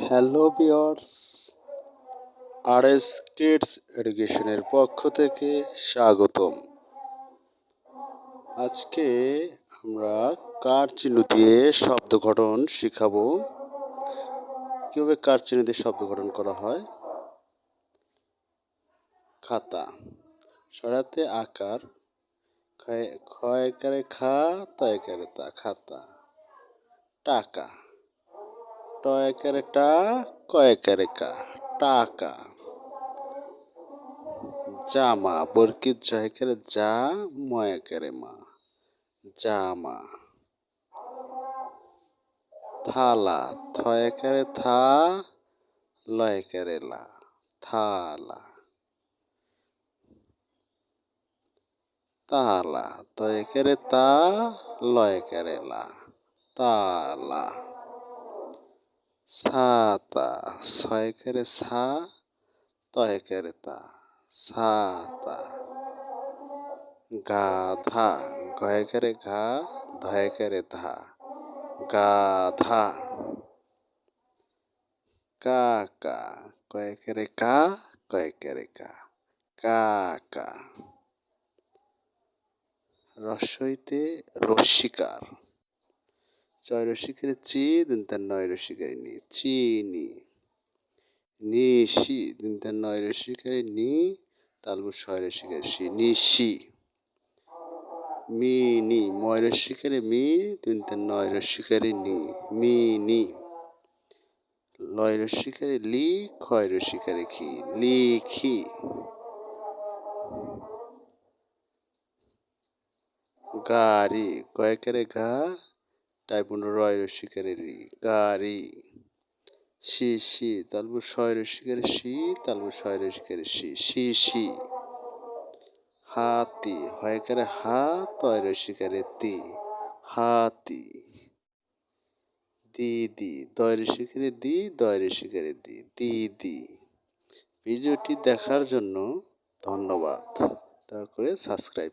Hello viewers, RS kids এডুকেশনের পক্ষ থেকে স্বাগতম। আজকে আমরা কার চিহ্ন দিয়ে শব্দ গঠন শিখাবো। কিভাবে কার চিহ্ন দিয়ে শব্দ গঠন করা হয়। খাতা, সরাতে আকার, ক্ষয় একারে খা, ত একারে তা, খাতা। টাকা, ট একারে টা, ক একারে কা, টাকা। জামা, বরকিত জ একারে যা, ম একারে মা, জামা। থালা, থ একারে থা, ল একারে লা, থালা। তালা, ত একারে তা, ল একারে লা, তালা। ছাতা, ছ একারে ছা, ত একারে তা, ছাতা। গাধা, গ একারে ঘা, ধ একারে ধা, গাধা। কাকা, ক একারে কা, ক একারে কা, কাকা। রস্বইতে রস্যিকার, চয় রস্যিকারে চি, দন্তার নয় রস্যিকারে নি, চিনি। নিশি, দন্তার নয় রস্যিকারে নি, তালবু ছয় রস্যিকারে সি, নিশি। মিনি, ময় রস্যিকারে মি, দন্তার নয় রস্যিকারে নি, মিনি। লয় রস্যিকারে লি, ক্ষয় রস্যিকারে খি, লিখি। গাড়ি, গয়কারে ঘা, টাইপুন রয় রস্যিকারে রি, গাড়ি। শিশি, তালবু ছয় রস্যিকারে শি, তালবু ছয় রস্যিকারে শি, শিশি। হাতি, হয়কারে হা, তয় রস্যিকারে তি, হাতি। দিদি, দয় রস্যিকারে দি, দয় রস্যিকারে দি, দিদি। ভিডিওটি দেখার জন্য ধন্যবাদ। দয়া করে সাবস্ক্রাইব